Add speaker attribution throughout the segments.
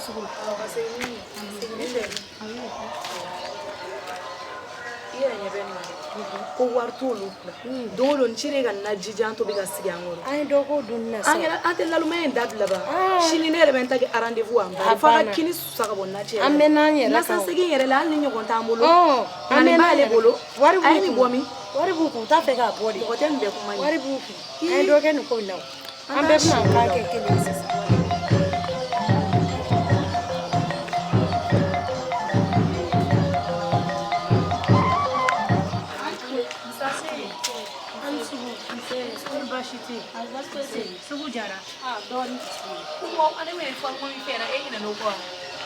Speaker 1: sugu
Speaker 2: iya nyebeni ko wartolu dolo ncire ga najijan to be ga sigangoro
Speaker 1: ay dogo dunna sa
Speaker 2: angela atella lumen dabla ba shini ne reben tagi rendez-vous amba fa ga kini saka bonna ce
Speaker 1: amena nyere
Speaker 2: na sa segi yere la ni nyogon tambulo
Speaker 1: amena
Speaker 2: le bolo
Speaker 1: wari
Speaker 2: ay ni bomi
Speaker 1: wari buku ta fe ga bodi
Speaker 2: ko tem be kuma
Speaker 1: wari buku ay doge ni ko naw ambe na ka ke kele sisa
Speaker 3: Sugu jara.
Speaker 2: Don. Ko ane me fa mo mi fera e ina no ko.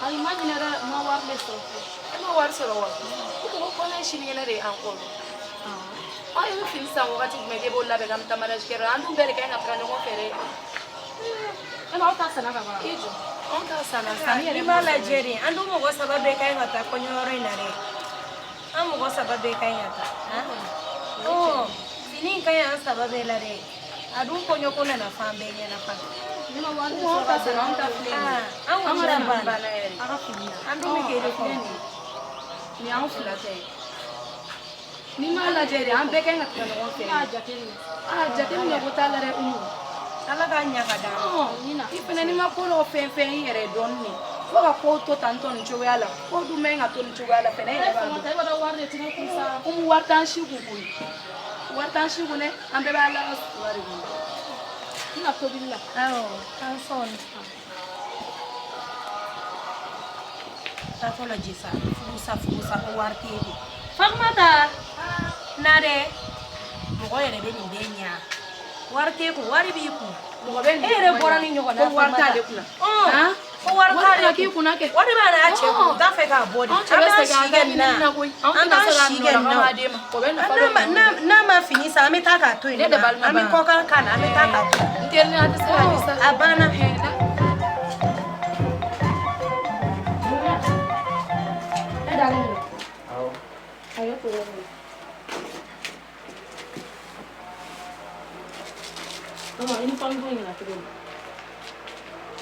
Speaker 3: Ay imagine ra ma war le so.
Speaker 2: Ma war soro wa. Ko na shini na re an ko. Ay mo fin sa wakati me de bolla be gam tamara shkero andu bere kay ngapra no fere.
Speaker 3: Ema ota sana ka bara.
Speaker 2: Kijo. On ta sana sani
Speaker 1: ni mala jeri andu mo go sababe kay ngata ko nyoro ina re. Amu go sababe kay ngata. Oh, sini kay an sababe la re. Adu ko nyoko na fambe nya na fa.
Speaker 3: Ni ma war le so ka sana on ta fle.
Speaker 1: Amara bana.
Speaker 3: Aga fina.
Speaker 1: Andu me ke re ko.
Speaker 2: Ni an fula tay. Ni mala jeri an be kay ngapra no fere. Jate ni ko tala re umu.
Speaker 1: Ala ga nya ka da.
Speaker 2: Ipene ni ma ko no fen yere donni. Foga ko to tanto ni chowala. Ko du menga to ni chowala fene
Speaker 3: Ay mo tay wada war le tina ku sa.
Speaker 2: Wartan shi gugui. Wartan shi gune an be bala wari.
Speaker 3: Ina to billa.
Speaker 1: Kan son. Ta to la jisa. Fusa ko warti. Fagmata. Nare. Mo ko yere be ni benya. Warti ko wari bi ku.
Speaker 2: Mo ben
Speaker 1: Ere bora ni nyoko na.
Speaker 2: Ko warta de kuna.
Speaker 1: Ha? Ko warta de
Speaker 2: ki kuna ke.
Speaker 1: Wari ba na ache ku ta fe ka body. Ama shigen na. Ama shigen na. Na ma fini sa ame ta ka to ina. Ame ko kan kana ame ta ka to.
Speaker 2: Interni ate sa ni sa.
Speaker 1: Abana.
Speaker 3: Ayo to.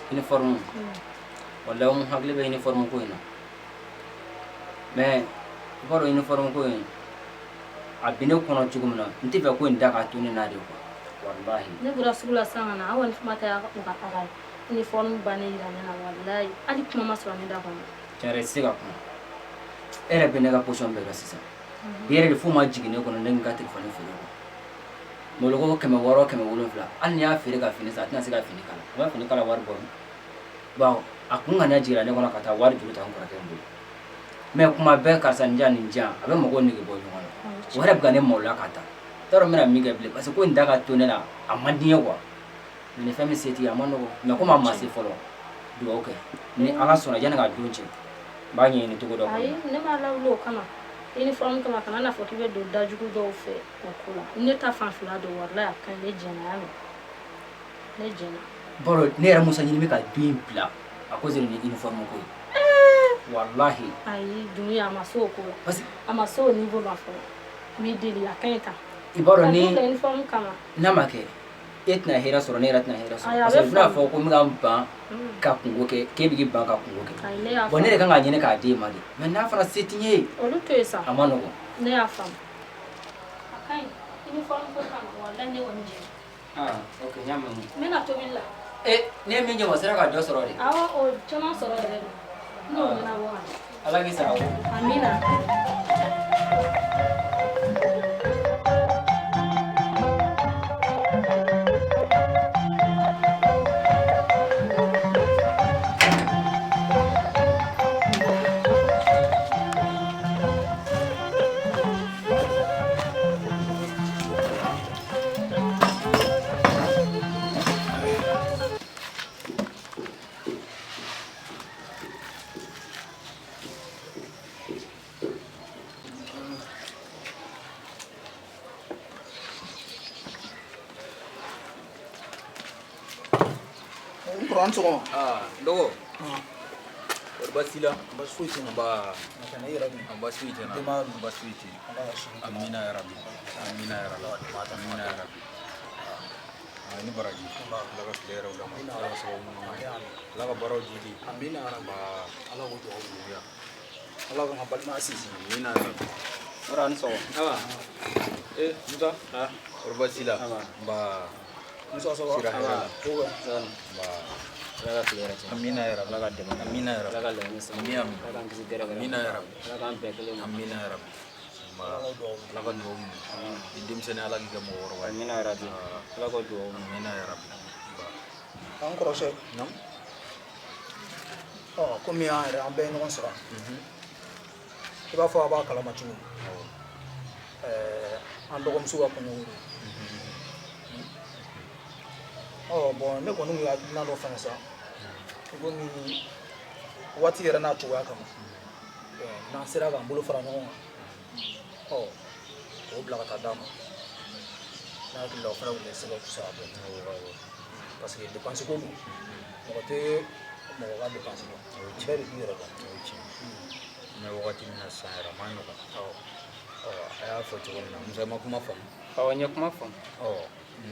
Speaker 4: Uniforme. Wala mo hagle ba uniforme ko ina. Mais baro uniforme ko ina. Abine kono chugumna. Nti fa ko inda ka tuni na de ko. Wallahi.
Speaker 3: Ne bura sugula sanga na awon mata ya ko ka taga. Uniforme bane ira na wallahi. Ali kuma masra ne da ko.
Speaker 4: Tare siga ko. Era bine ga position be ga sisa. Yere fu ma jigine ko nan ga telefone fere ko. Mologo keme woro keme wolofla an ya fere ga fini sa tina siga fini kala wa fini kala war bon bawo akunga na jira ne kona kata war juru ta ngora tembo me kuma be karsa njani nja abe mogo ni gebo nyona wara bgane mola kata toro mera miga ble parce ko ndaga tonela amadiye kwa ni fami seti amano me kuma masi folo do okay ni ala sona jana ga donche banyi ni tugo do
Speaker 3: Ay ne ma lawlo kana. Uniforme kama kana na fokibe do dajugu do fe okula ne ta fanfula do warla kan le jena ne jena
Speaker 4: boro ne ra musa nyini me ka bimpla akoze ni uniforme ko wallahi
Speaker 3: ay dunia maso ko
Speaker 4: basi
Speaker 3: amaso niveau ba fo mi dili akenta
Speaker 4: iboro ni
Speaker 3: uniforme kama
Speaker 4: namake etna hera soro ne ratna hera soro parce na fo ko mi ga mpa ka kungo ke bigi banka kungo ke bonere kan ga nyene ka de mari men na fara setinye
Speaker 3: olu to esa
Speaker 4: amano ko
Speaker 3: ne afam akai uniforme ko kama wala ne wonje
Speaker 4: okay nyama
Speaker 3: me na to billa
Speaker 4: ne mi nje wasara ka do soro de
Speaker 3: awa o chama soro de no na wa
Speaker 4: ala ki sa
Speaker 3: amina
Speaker 5: Pronto.
Speaker 6: Dogo. Basila.
Speaker 5: Basfuiti na.
Speaker 6: Ba.
Speaker 5: Nakana yera ni.
Speaker 6: Basfuiti na.
Speaker 5: Dema
Speaker 6: Basfuiti. Amina ya Rabbi. Amina ya Rabbi. Amina ya Rabbi. ni baraji ala ka tile yɛrɛ dama ala ka sababu ɲuman ala ka baaraw jidi
Speaker 5: amina
Speaker 6: ba ala ko dugawu ɲuman
Speaker 5: ala ka balima sisi
Speaker 6: amina yɛrɛ wara ni sɔgɔ musa kɔrɔ basi la ba
Speaker 5: musa sɔgɔ
Speaker 6: sira hɛrɛ la
Speaker 4: ba ala ka tile yɛrɛ cɛ
Speaker 6: amina yɛrɛ ala ka dɛmɛ amina yɛrɛ
Speaker 4: ala ka laɲini sabati
Speaker 6: amina
Speaker 4: ala k'an kisi gɛrɛ gɛrɛ
Speaker 6: amina yɛrɛ
Speaker 4: ala k'an bɛɛ kelen ma
Speaker 6: amina yɛrɛ ba ala ka dugawu ɲuman i denmisɛnnin ala k'i kɛ mɔgɔkɔrɔba ye
Speaker 4: amina yɛrɛ bi ala ka dugawu
Speaker 6: amina yɛrɛ ba
Speaker 5: an kɔrɔsɛ komi an yɛrɛ an bɛɛ ye ɲɔgɔn sɔrɔ i b'a fɔ a b'a kalama cogo an dɔgɔmuso ka kɔɲɔ bon ne kɔni y'a hakilina dɔ fana sa komi waati yɛrɛ n'a cogoya kama n'an sera k'an bolo fara ɲɔgɔn kan k'o bila ka taa d'a ma n'a hakili la o fana tun bɛ se ka fisaya dɔɔni parce que dépense ko don mɔgɔ tɛ mɔgɔ ka dépense dɔn bɛɛ de b'i yɛrɛ dɔn
Speaker 6: mɛ wagati min na sisan yɛrɛ a ma nɔgɔn a y'a fɔ cogo min na musa ma kuma faamu
Speaker 4: awɔ n ye kuma faamu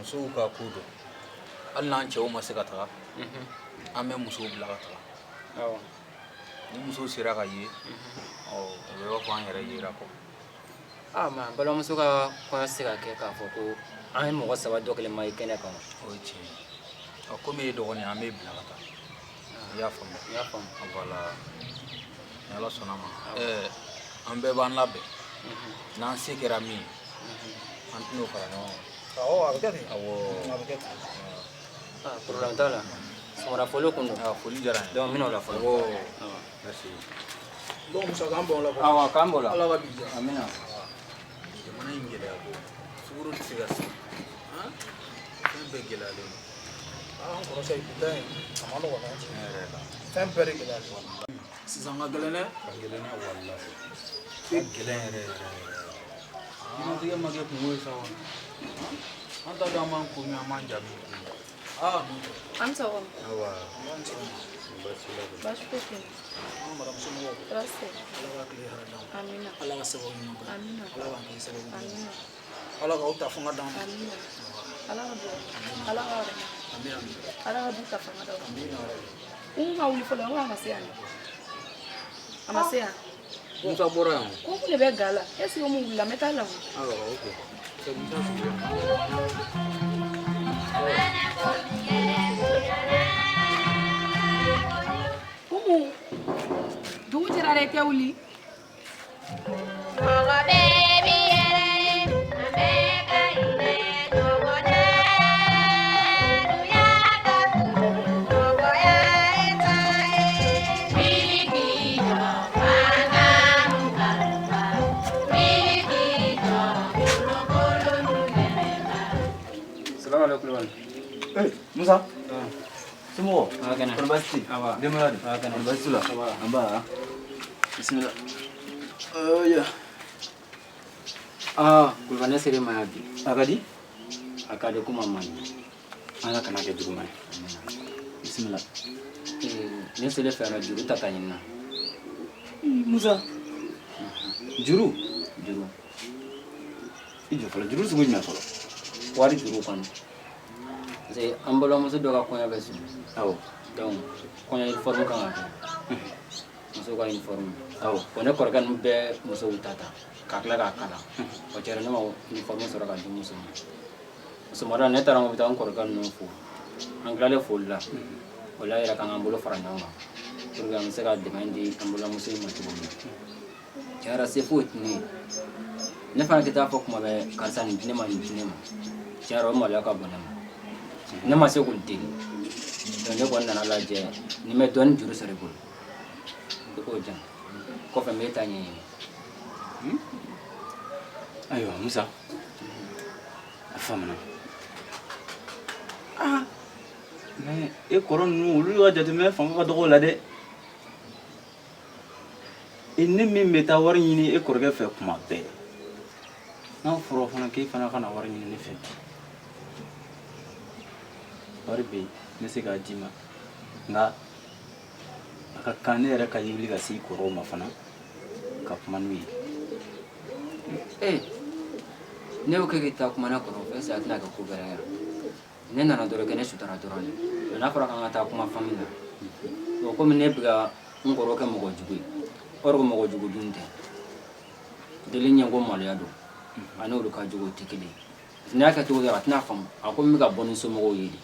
Speaker 6: musow ka ko don hali n'an cɛw ma se ka taga an bɛ musow bila ka taga
Speaker 4: awɔ
Speaker 6: ni musow sera ka ye o bɛ b'a fɔ an yɛrɛ yera kɔ
Speaker 4: mɛ balimamuso ka kɔɲɔ se ka kɛ k'a fɔ ko an ye mɔgɔ saba dɔ kelen ma ye kɛnɛ kan
Speaker 6: o ye tiɲɛ ye komi e dɔgɔnin an bɛ bila ka taa i y'a faamu
Speaker 4: n y'a faamu
Speaker 6: voilà ni ala sɔnna ma an bɛɛ b'an labɛn n'an se kɛra min ye an tɛn'o fara ɲɔgɔn kan
Speaker 5: a bɛ kɛ ten
Speaker 6: awɔ
Speaker 5: a bɛ kɛ ten
Speaker 4: problème t'a la sɔgɔmada foli kun don
Speaker 6: foli diyara n ye
Speaker 4: donc n bɛna o la fɔlɔ
Speaker 6: merci
Speaker 5: donc musa k'an bɔn o la
Speaker 4: awɔ k'an b'o la
Speaker 5: ala ka bi diya
Speaker 4: amina
Speaker 6: jamana in gɛlɛya ko sukaro tɛ se ka sigi fɛn bɛɛ gɛlɛyalen don
Speaker 5: an kɔrɔsɛ bi a ma nɔgɔn dɛ
Speaker 6: tiɲɛ yɛrɛ la
Speaker 5: fɛn bɛɛ de gɛlɛyalen don sisan ka gɛlɛn dɛ
Speaker 6: ka gɛlɛn n'a wala ka gɛlɛn yɛrɛ yɛrɛ diɲɛlatigɛ ma kɛ kungo ye sa wa an t'a dɔn an b'an ko min an b'an ja min
Speaker 2: An sɔgɔma.
Speaker 6: awa
Speaker 2: Baasi foyi tɛ yen.
Speaker 5: an maramuso mɔgɔw
Speaker 2: Baasi tɛ.
Speaker 5: ala ka tile hɛrɛ d'an ma
Speaker 2: Amina.
Speaker 5: ala ka sababu ɲuman kɛ
Speaker 2: Amina.
Speaker 5: ala k'an kɛ sababu ɲuman
Speaker 2: Amina.
Speaker 5: ala k'aw ta fanga d'an ma
Speaker 2: Amina. Ala ka dugawu. Ala ka yɔrɔ.
Speaker 5: amina
Speaker 2: Ala ka du ta fanga d'aw ma.
Speaker 5: amina
Speaker 2: N ka wuli fɔlɔ n ko a ma se yan. A ma se yan.
Speaker 6: musa bɔra yan
Speaker 2: Ko kun de bɛ ga la. Est ce que mun wulila n bɛ taa la.
Speaker 6: awa ok c'est musa sigira
Speaker 2: Umu. Dugu jɛra dɛ kɛ wuli.
Speaker 7: Musa, semua.
Speaker 4: kɛnɛ
Speaker 7: Berbasti.
Speaker 4: Apa?
Speaker 7: Dia mana?
Speaker 4: kɛnɛ
Speaker 7: Berbasti lah.
Speaker 4: Apa?
Speaker 7: Abah. Bismillah. Ya.
Speaker 4: kulubali ne sere ma ya bi
Speaker 7: Agadi?
Speaker 4: a ka di kuma man ɲi
Speaker 7: Ala kana kɛ juguman ye. Bismillah.
Speaker 4: ne sele fɛra juru ta ka ɲini na
Speaker 7: Musa. Juru.
Speaker 4: juru
Speaker 7: I jɔ fɔlɔ. Juru sugu jumɛn fɔlɔ?
Speaker 4: wari juru kɔni parce que an balimamuso dɔ ka kɔɲɔ bɛ sigi
Speaker 7: Awɔ.
Speaker 4: donc kɔɲɔ uniforme kan ka kɛ muso ka uniforme
Speaker 7: Awɔ.
Speaker 4: bon ne kɔrɔkɛ ninnu bɛɛ musow ta ka tila k'a kala o cɛra ne ma uniforme sɔrɔ ka di muso ma sɔgɔmada ne taara n ko bɛ taa n kɔrɔkɛ ninnu fo an tilalen foli la o la yɛrɛ kan k'an bolo fara ɲɔgɔn kan pour que an bɛ se ka dɛmɛ di an balimamuso in ma cogo min cɛ yɛrɛ se foyi tɛ ne ye ne fana tɛ taa fɔ kuma bɛɛ karisa nin di ne ma nin di ne ma cɛ yɛrɛ o maloya ka bon ne ma ne ma se k'o deli donc ne kɔni nana lajɛ ni n bɛ dɔɔnin juru sɔrɔ i bolo i k'o jan kɔfɛ n bɛ taa ɲɛɲini
Speaker 7: Ayiwa Musa. A faamuna. Mais e kɔrɔ ninnu olu ka jateminɛ fanga ka dɔgɔ o la dɛ. Ne min bɛ taa wari ɲini e kɔrɔkɛ fɛ kuma bɛɛ. N'a fɔra fana k'e fana ka na wari ɲini ne fɛ. Wari bɛ yen n bɛ se k'a d'i ma nka a ka kan ne yɛrɛ ka wuli ka se i kɔrɔw ma fana ka kuma n'u ye.
Speaker 4: ne y'o kɛ k'i taa kuma ne kɔrɔ fɛ a tɛna kɛ ko gɛlɛn ne nana dɔrɔn kɛ ne sutara dɔrɔn de n'a fɔra k'an ka taa kuma famille la komi ne bɛ ka n kɔrɔ kɛ mɔgɔ jugu ye or ko mɔgɔ jugu dun tɛ deli ɲɛ ko maloya don ani olu ka jugu tɛ kelen ye ne y'a kɛ cogo dɔ la a tɛna faamu a ko n bɛ ka bɔ ni somɔgɔw ye de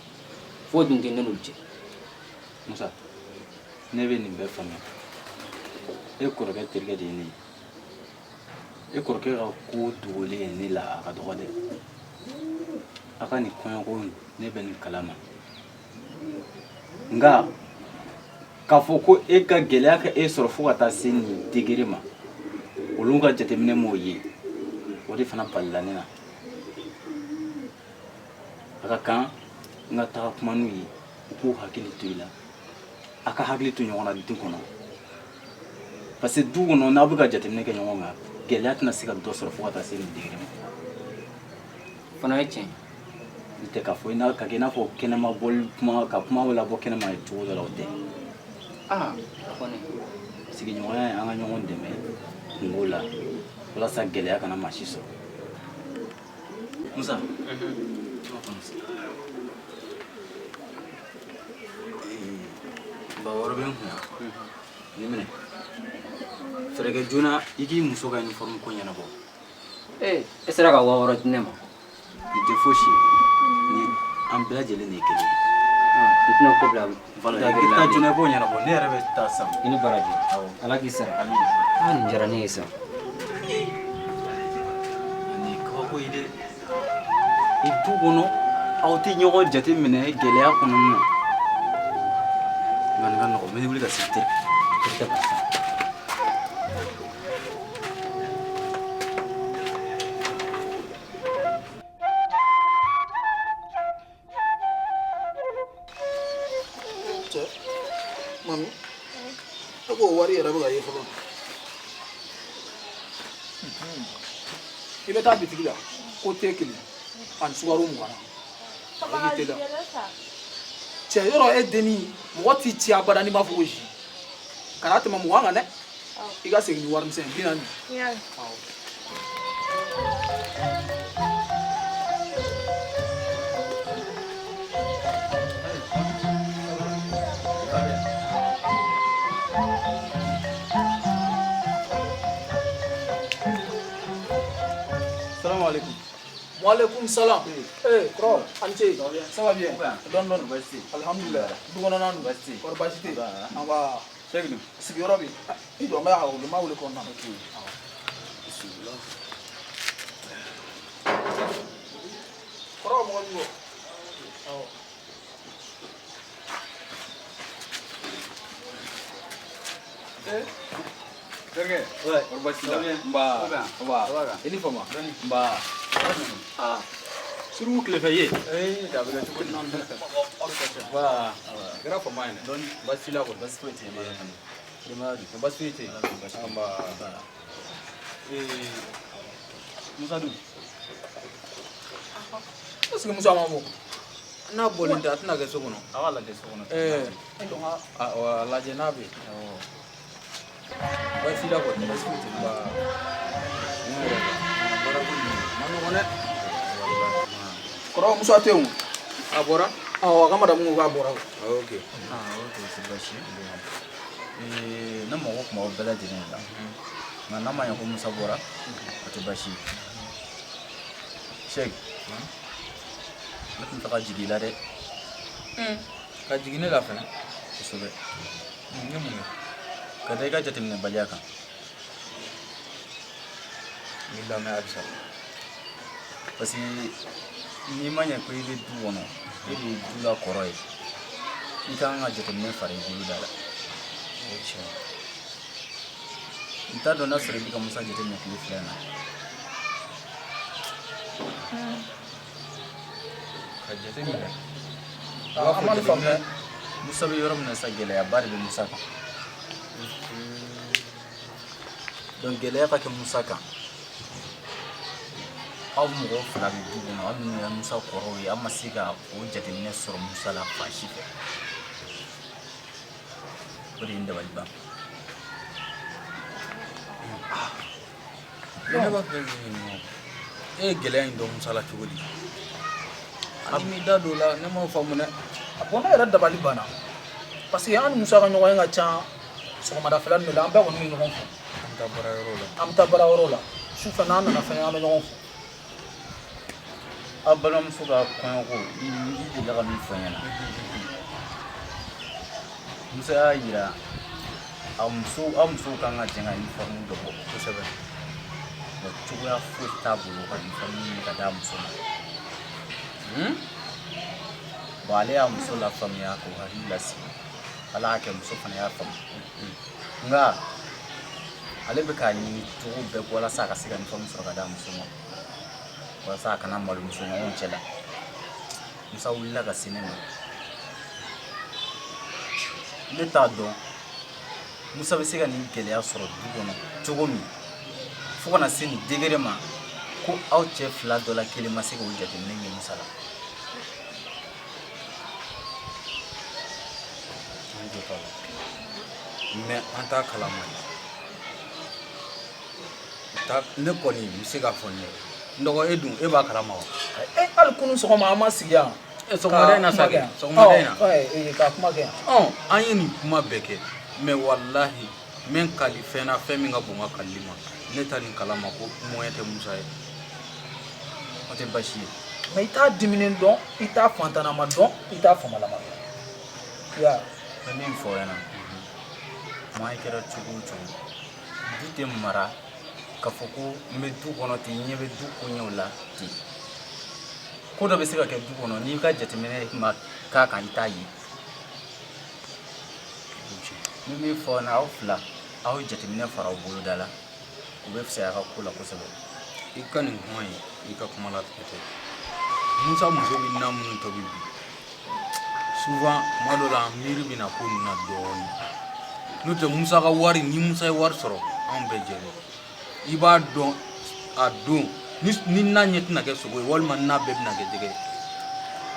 Speaker 4: fo dun tɛ ne n'olu cɛ.
Speaker 7: Musa ne bɛ nin bɛɛ faamuya e kɔrɔkɛ terikɛ de ye ne ye e kɔrɔkɛ ka ko dogolen ye ne la a ka dɔgɔ dɛ a ka nin kɔɲɔko ne bɛ nin kalama nka k'a fɔ ko e ka gɛlɛya ka e sɔrɔ fo ka taa se nin degere ma olu ka jateminɛ m'o ye o de fana balila ne na a ka kan n ka taga kuma n'u ye u k'u hakili to i la a ka hakili to ɲɔgɔn na du kɔnɔ parce que du kɔnɔ n'aw bɛ ka jateminɛ kɛ ɲɔgɔn kan gɛlɛya tɛna se ka dɔ sɔrɔ fo ka taa se nin degere ma
Speaker 4: fana ye tiɲɛ
Speaker 7: n tɛ k'a fɔ ka kɛ i n'a fɔ kɛnɛma bɔli kuma ka kuma labɔ kɛnɛma ye cogo dɔ la o tɛ
Speaker 4: a kɔni
Speaker 7: sigiɲɔgɔnya ye an ka ɲɔgɔn dɛmɛ kungo la walasa gɛlɛya kana maa si sɔrɔ Musa ba wɔɔrɔ bɛ n kun nin minɛ fɛɛrɛ kɛ joona i k'i muso ka uniforme ko ɲɛnabɔ
Speaker 4: e sera ka 600 di ne ma
Speaker 7: nin tɛ fosi ni an bɛɛ lajɛlen de ye kelen ye
Speaker 4: n tɛna ko bila
Speaker 7: i taa joona i b'o ɲɛnabɔ ne yɛrɛ bɛ taa san
Speaker 4: i ni baraji ala k'i sara nin diyara ne ye sa
Speaker 7: nin kabako ye dɛ i du kɔnɔ aw tɛ ɲɔgɔn jate minɛ gɛlɛya kɔnɔna na nka nin ka nɔgɔn n bɛ wuli ka se terikɛ ma
Speaker 5: cɛ mami e ko wari yɛrɛ bɛ ka ye fɔlɔ i bɛ taa bitigi la ko te kelen ani sukaro 20 na i tɛ da cɛ yɔrɔ e denni mɔgɔ t'i ci abada n'i b'a fɔ ko zi kana tɛmɛ 20 kan dɛ i ka segin ni wari misɛn 40.
Speaker 6: Salam alaikum.
Speaker 5: Waalaikum salam. Kɔrɔ a ni ce. Ça va bien. Dɔɔni dɔɔni. Alhamdulillah. Du kɔnɔna dun. Kɔrɔ baasi tɛ yen. An b'a sigiyɔrɔ bɛ yen. I jɔ n bɛ a wele n b'a wele kɔnɔna na. Kɔrɔ mɔgɔ min bɔ. Awɔ.
Speaker 6: Terkɛ. Kɔrɔ baasi tɛ yen. Nba. Uniforme. Nba. Suruku tilefɛ ye. Da bɛ kɛ cogo di? Voilà. Kɛra faama ye dɛ. Baasi t'i la kɔni. Baasi foyi tɛ yen. Denbaya dun? Baasi foyi tɛ yen. Nba. Musa dun?
Speaker 5: Est-ce que Musa ma bɔ? N'a bɔlen tɛ a tɛna kɛ so kɔnɔ.
Speaker 6: A b'a lajɛ so kɔnɔ.
Speaker 5: A lajɛ n'a bɛ yen.
Speaker 6: Baasi t'i la kɔni. Baasi foyi tɛ yen. Nba. Baara ko nin ma nɔgɔn dɛ.
Speaker 5: Kɔrɔ Musa tɛ yen o.
Speaker 6: A bɔra?
Speaker 5: A ka madamu ko k'a bɔra o.
Speaker 6: Ok. Ok, c'est basi. Ne mago tun b'aw bɛɛ lajɛlen la. Nka n'a ma ɲɛ ko Musa bɔra, o tɛ basi ye. Sɛki, ne tun tɛ ka jigin i la dɛ. Ka jigin ne la fɛnɛ. Kosɛbɛ. N ye mun kɛ? Ka da i ka jateminɛbaliya kan. N b'i lamɛn halisa. Parce que n'i ma ɲɛ ko i bɛ du kɔnɔ, e de ye du la kɔrɔ ye. I ka kan ka jateminɛ fara i bolo da la. O ye tiɲɛ ye. N t'a dɔn n'a sɔrɔ i bɛ ka Musa jateminɛ tile fila in na. Ka jateminɛ.
Speaker 5: An ma nin faamuya.
Speaker 7: Musa bɛ yɔrɔ min na sa gɛlɛyaba de bɛ Musa kan. Donc gɛlɛya ka kɛ Musa kan. Aw mɔgɔ fila bɛ du kɔnɔ aw minnu ye Musa kɔrɔw ye aw ma se ka o jateminɛ sɔrɔ Musa la fan si fɛ. O de ye n dabali ban. Ne b'a fɛ k'i ɲininka e ye gɛlɛya in dɔn Musa la cogo di?
Speaker 6: mi da don la ne ma faamu dɛ
Speaker 5: a bɔn ne yɛrɛ dabali banna parce que an ni Musa ka ɲɔgɔn ye ka ca sɔgɔmadafɛla ninnu la an bɛɛ kɔni bɛ ɲɔgɔn fo
Speaker 6: an ta bara yɔrɔ la
Speaker 5: an bɛ taa baara yɔrɔ la sufɛ n'an nana fɛnɛ an bɛ ɲɔgɔn fo
Speaker 6: a balimamuso ka kɔɲɔko i delila ka min fɔ n ɲɛna Musa y'a yira aw musow kan ka jɛn ka uniforme dɔ bɔ kosɛbɛ cogoya foyi t'a bolo ka uniforme ɲini ka d'a muso ma bon ale y'a muso lafaamuya k'o hakili lasigi ala y'a kɛ muso fana y'a faamu nka ale bɛ k'a ɲini cogo bɛɛ walasa a ka se ka uniforme sɔrɔ ka d'a muso ma walasa a kana malo muso ɲɔgɔn cɛ la Musa wulila ka se ne ma ne t'a dɔn Musa bɛ se ka nin gɛlɛya sɔrɔ du kɔnɔ cogo min fo kana se nin degré ma ko aw cɛ fila dɔ la kelen ma se k'o jateminɛ kɛ Musa la
Speaker 7: an jɔ t'a la mais an t'a kalama ne kɔni n bɛ se k'a fɔ n ye n dɔgɔ e dun e b'a kalama wa
Speaker 5: hali kunu sɔgɔma an ma sigi yan
Speaker 7: sɔgɔmada in na sa kɛ sɔgɔmada in na
Speaker 5: k'a kuma kɛ yan
Speaker 7: an ye nin kuma bɛɛ kɛ mais wallahi n bɛ n kali fɛn na fɛn min ka bon n ka kalili ma ne ta nin kalama ko moyen tɛ Musa ye
Speaker 6: o tɛ baasi ye
Speaker 5: mais i t'a diminen dɔn i t'a fantanama dɔn i t'a famalama dɔn ya
Speaker 6: n bɛ min fɔ ɲɛna maa i kɛra cogo o cogo du tɛ mara k'a fɔ ko n bɛ du kɔnɔ ten n ɲɛ bɛ du koɲɛw la ten ko dɔ bɛ se ka kɛ du kɔnɔ n'i ka jateminɛ ma k'a kan i t'a ye n bɛ min fɔ ɲɛna aw fila aw ye jateminɛ fara aw boloda la o bɛ fisaya a ka ko la kosɛbɛ
Speaker 7: i ka nin kuma in i ka kuma latigɛ tɛ Musa muso bɛ na minnu tobi bi souvent tuma dɔ la miiri bɛ na ko ninnu na dɔɔnin n'o tɛ Musa ka wari ni Musa ye wari sɔrɔ anw bɛɛ jɛlen i b'a dɔn a don ni n'a ɲɛ tɛna kɛ sogo ye walima n'a bɛɛ bɛna kɛ jɛgɛ ye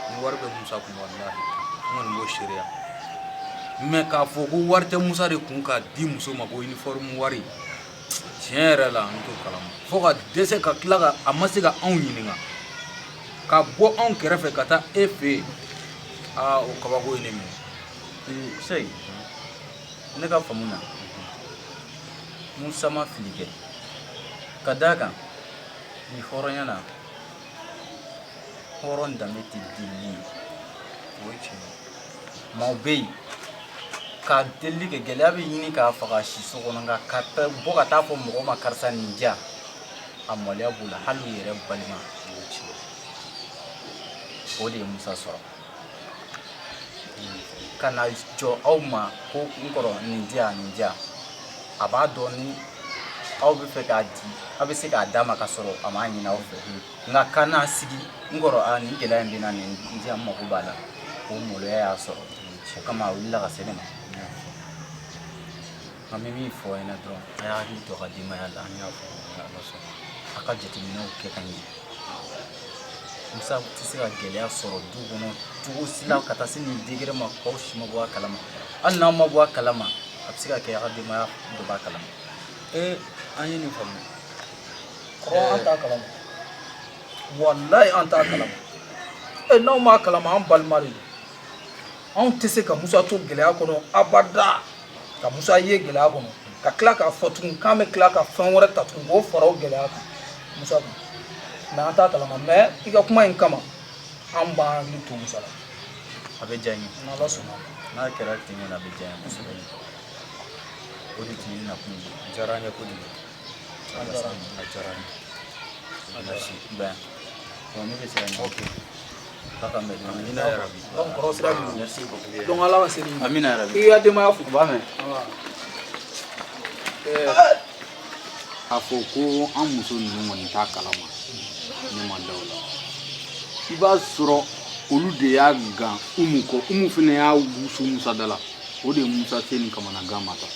Speaker 7: ni wari bɛ Musa kun walahi n kɔni b'o seereya mais k'a fɔ ko wari tɛ Musa de kun k'a di muso ma ko uniforme wari tiɲɛ yɛrɛ la n t'o kalama fo ka dɛsɛ ka tila ka a ma se ka anw ɲininka ka bɔ anw kɛrɛfɛ ka taa e fɛ yen o kabako ye ne minɛ
Speaker 6: Seyi ne ka faamu na Musa ma fili kɛ ka d'a kan ni hɔrɔnya na hɔrɔn danbe tɛ deli ye o ye tiɲɛ ye maaw bɛ yen ka delili kɛ gɛlɛya bɛ ɲini k'a faga si so kɔnɔ nka ka bɔ ka taa fɔ mɔgɔ ma karisa nin diya a maloya b'o la hali u yɛrɛ balima o de ye Musa sɔrɔ ka na jɔ aw ma ko n kɔrɔ nin diya a b'a dɔn ni aw bɛ fɛ k'a di aw bɛ se k'a d'a ma ka sɔrɔ a m'a ɲini aw fɛ nka ka n'a sigi n kɔrɔ nin gɛlɛya in bɛ na nin diya n mago b'a la o maloya y'a sɔrɔ o kama a wulila ka se ne ma an bɛ min fɔ ɲɛna dɔrɔn a y'a hakili to a ka denbaya la a ka jateminɛw kɛ ka ɲɛ Musa tɛ se ka gɛlɛya sɔrɔ du kɔnɔ cogo si la ka taa se nin degré ma k'aw si ma bɔ a kalama hali n'aw ma bɔ a kalama a bɛ se ka kɛ a ka denbaya dɔ b'a kalama
Speaker 7: an ye nin faamu
Speaker 5: kɔrɔ an t'a kalama wallahi an t'a kalama n'aw m'a kalama an balima de don anw tɛ se ka Musa to gɛlɛya kɔnɔ abada ka Musa ye gɛlɛya kɔnɔ ka tila k'a fɔ tugun k'an bɛ tila ka fɛn wɛrɛ ta tugun k'o fara o gɛlɛya kan Musa kun mais an t'a kalama mais i ka kuma in kama an b'an hakili to Musa la
Speaker 6: a bɛ diya n ye
Speaker 5: n'Ala sɔnna
Speaker 6: n'a kɛra ten ɲɛna a bɛ diya n ye kosɛbɛ o de tun ye nin nakun ye
Speaker 7: a diyara n ye kojugu a diyara n ye merci
Speaker 6: ben bon ne bɛ se ka ɲɛ
Speaker 7: ok
Speaker 6: k'a ka mɛn dɔrɔn
Speaker 7: amina yarabi
Speaker 5: donc kɔrɔ sira b'i bolo
Speaker 6: merci beaucoup
Speaker 5: donc Ala ka se n'i ma
Speaker 6: amina yarabi
Speaker 5: k'i ka denbaya fo
Speaker 6: u b'a mɛn
Speaker 7: a fɔ ko an muso ninnu kɔni t'a kalama ne ma da o la i b'a sɔrɔ olu de y'a gan Umu kɔ Umu fana y'a wusu Musa da la o de ye Musa se nin kamanagan ma ta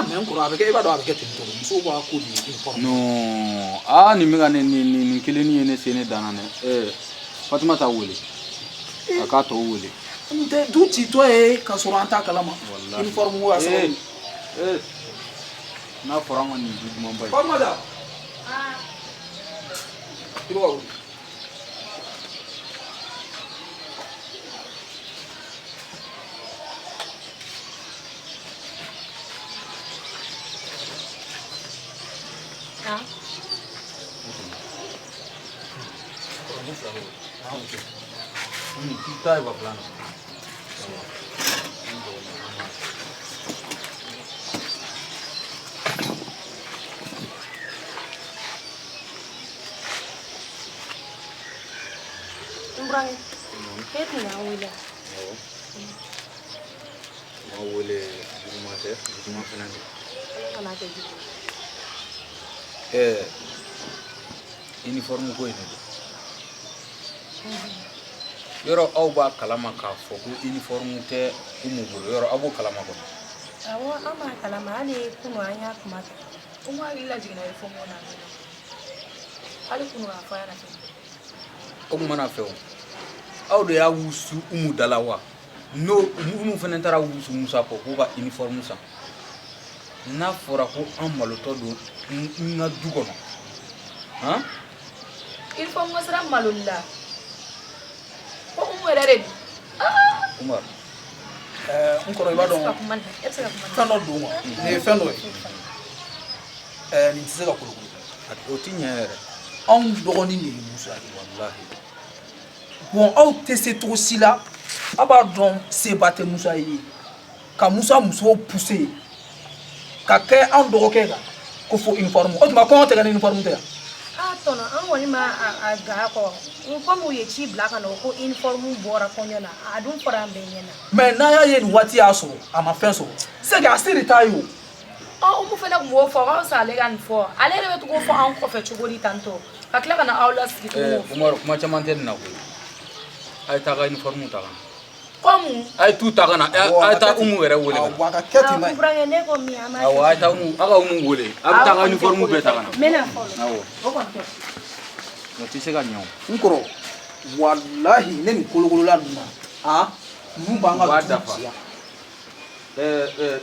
Speaker 5: mais n kɔrɔ a bɛ kɛ i b'a dɔn a bɛ kɛ ten tɔ musow b'a ko de uniforme
Speaker 7: non nin bɛ ka nin kelennin ye ne se ne danna dɛ Fatumata t'a wele a k'a tɔw wele
Speaker 5: n tɛ du citɔ ye k'a sɔrɔ an t'a kalama uniforme ko y'a sababu
Speaker 7: n'a fɔra an ka nin du dumanba ye
Speaker 5: Fatumata i bɛ ka wuli
Speaker 2: Ah.
Speaker 6: Kita iba plan.
Speaker 2: Umbrang. Ket ni ang wala.
Speaker 6: Mau boleh rumah saya, rumah finance.
Speaker 2: Ana ke ji.
Speaker 6: Uniforme ko ini. Yoro aw ba kalama ka fo ko uniforme te umuguro yoro abo kalama ko.
Speaker 1: Awo ama kalama ale kuno anya kumata.
Speaker 2: Umwa ila jigina uniforme na. Ali kuno afa yana ce.
Speaker 6: O mana fe o. Aw de ya wusu umudalawa. No umu fana tara wusu musa ko ba uniforme sa. Na fora ko an maloto do na dugono. Ha?
Speaker 2: Uniforme wasra malulla. Ko umu erere.
Speaker 6: Umar.
Speaker 5: Nkoro iba don. Fano do mo. Ne fano e. Ni tise ka kulu.
Speaker 6: O ti nyere.
Speaker 5: An dogoni ni musa
Speaker 6: Wallahi.
Speaker 5: Bon aw tese to sila aba don se bate musa yi. Ka musa muso pousser. Ka ke an dogo ke ga ko fo uniforme. O tuma ko te ga uniforme te.
Speaker 1: Tono an wani ma a ga ko ko mu ye ci black na ko uniforme bora ko nyana adun fora be nyana
Speaker 5: Mais na ya ye ni wati aso ama fen so se ga se retayo
Speaker 2: Umu fana mo fo wa sa le gan fo ale re to go fo an ko fe chugori tanto akla kana awla ski to
Speaker 6: Umar kuma chaman te na ko. Ay ta ga uniforme ta ga.
Speaker 2: Komu
Speaker 6: Ay tu ta ga na ay ta umu wera wole.
Speaker 5: wa ka keti mai
Speaker 1: ubrange ne ko mi ama
Speaker 6: Awa ay ta umu aga umu wole. Ab ta ga uniforme be ta ga na.
Speaker 1: mena fo
Speaker 6: Awo.
Speaker 1: o kon to
Speaker 6: No ti se ga nyaw.
Speaker 5: nkoro wallahi ne ni kolokolo la nuna nu ba nga
Speaker 6: Wada fa.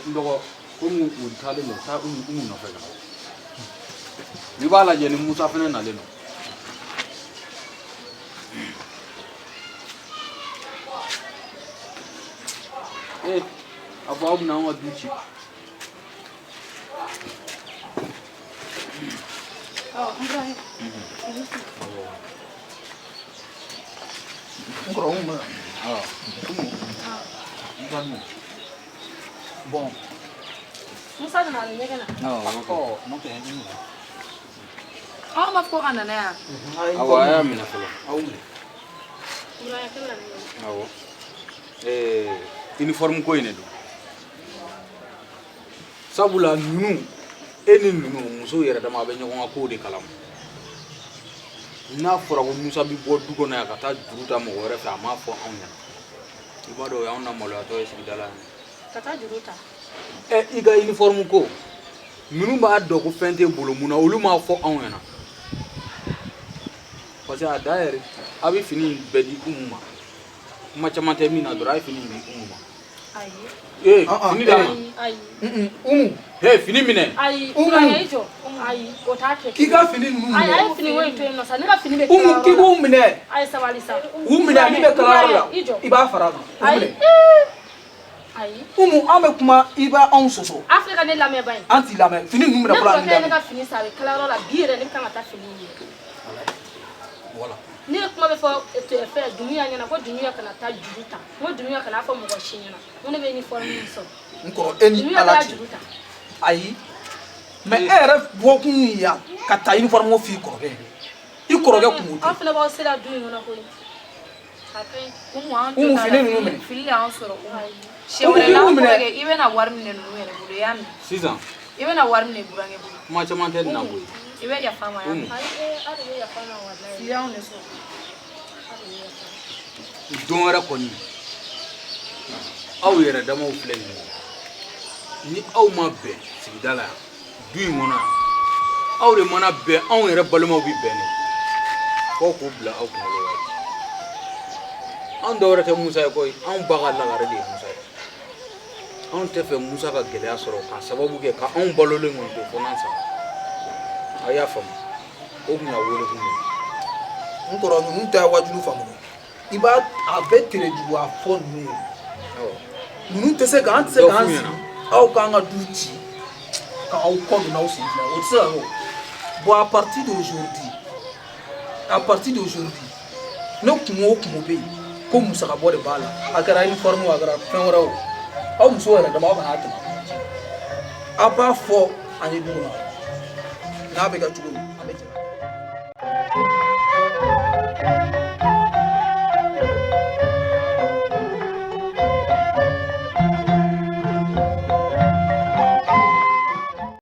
Speaker 6: Ndogo umu untale no ta umu no fe ga. Ni bala je ni Musa fene na le no. Ababu na wa duchi.
Speaker 2: umbrang
Speaker 5: nkoro umu
Speaker 6: Umu.
Speaker 5: bon
Speaker 2: Musa na le ngena
Speaker 5: oh no te ni
Speaker 2: ma fo kana na ya
Speaker 6: Awa ya mina folo.
Speaker 5: awule
Speaker 2: umbrang kana na
Speaker 6: Awo. Uniforme ko ine do. Sabula nunu eni nunu muso yere dama be nyogon ko de kalam. Na fora ko Musa bi bo dugo na ka ta juruta mo wore fa ma fo anya. Ibado ya ona molo to esi dala.
Speaker 2: kata juruta
Speaker 6: Iga uniforme ko. Nunu ba do ko fente bolo muna olu ma fo anya. Parce que d'ailleurs abi fini bedi umma. Kuma chama te mina do rai fini bi umma.
Speaker 2: ayi
Speaker 6: Fini da.
Speaker 2: ayi
Speaker 5: umu
Speaker 6: Fini mine.
Speaker 2: ayi umbrang hicho ayi o ta ke
Speaker 5: ki ka fini nu
Speaker 2: ayi ayi fini wo to no sa ne ka fini be
Speaker 5: umu ki bu mine
Speaker 2: ayi sabali sa
Speaker 5: umu mine ni be kala la
Speaker 2: ijo
Speaker 5: iba fara umu
Speaker 2: ayi ayi
Speaker 5: umu ame kuma iba on soso
Speaker 2: Afrika ne lamɛ ba in
Speaker 5: anti la me fini nu mine
Speaker 2: ne
Speaker 5: kala
Speaker 2: kɔrɔkɛ ne ka fini sa a bɛ kalayɔrɔ la bi yɛrɛ ne kan ka taa fini ye
Speaker 5: wala
Speaker 2: ne ye kuma bɛ fɔ fɛn Dumuya ɲɛna ko Dumuya kana taa juru ta n ko Dumuya kana fɔ mɔgɔ si ɲɛna n ko ne bɛ uniforme min sɔrɔ
Speaker 5: nkoro eni
Speaker 2: Dumuya
Speaker 5: ala
Speaker 2: taara
Speaker 5: ti
Speaker 2: juru ta
Speaker 5: ayi mais e yɛrɛ bɔkun ya ka taa uniforme ko fi kɔrɔkɛ i kɔrɔkɛ kun
Speaker 2: an fana b'aw sera du in kɔnɔ koyi a ka ɲi
Speaker 5: umu fini nu mine
Speaker 2: fili y'an sɔrɔ
Speaker 5: siɲɛ wɛrɛ la kɔrɔkɛ
Speaker 2: i bɛna wari minɛ ninnu yɛrɛ bolo i y'a minɛ
Speaker 6: Sisan
Speaker 2: i bɛna wari minɛ burankɛ bolo
Speaker 6: kuma caman tɛ na koyi.
Speaker 2: i bɛ yafa n ma y'a minɛ
Speaker 1: ayi ale be ya fa na wallahi
Speaker 2: fili y'anw de sɔrɔ
Speaker 6: Don wɛrɛ kɔni aw yɛrɛ damaw filɛ nin ye. Ni aw ma bɛn sigida la yan du in kɔnɔ yan aw de mana bɛn anw yɛrɛ balimaw bi bɛn ne fo k'o bila aw kunkolo la. An dɔ wɛrɛ tɛ Musa ye koyi anw ba ka lagare de ye Musa ye. Anw tɛ fɛ Musa ka gɛlɛya sɔrɔ k'a sababu kɛ ka anw balolen kɔni to fo n'an sara. A y'a faamu o kun y'a wele kun ye.
Speaker 5: nkoro nu ta wajulu famu iba a bɛ tere jugu a fɔ nu nunu tɛ se ka an tɛ se ka an sigi aw kan ka du ci ka aw kɔ dun aw sen fila o tɛ se ka Bon, à partir d'aujourd'hui, nous pouvons comme Moussow a de balle, à la uniforme ou à la fin ou à Moussow et à la maman. À part fort, à l'éboula. N'a pas de tout.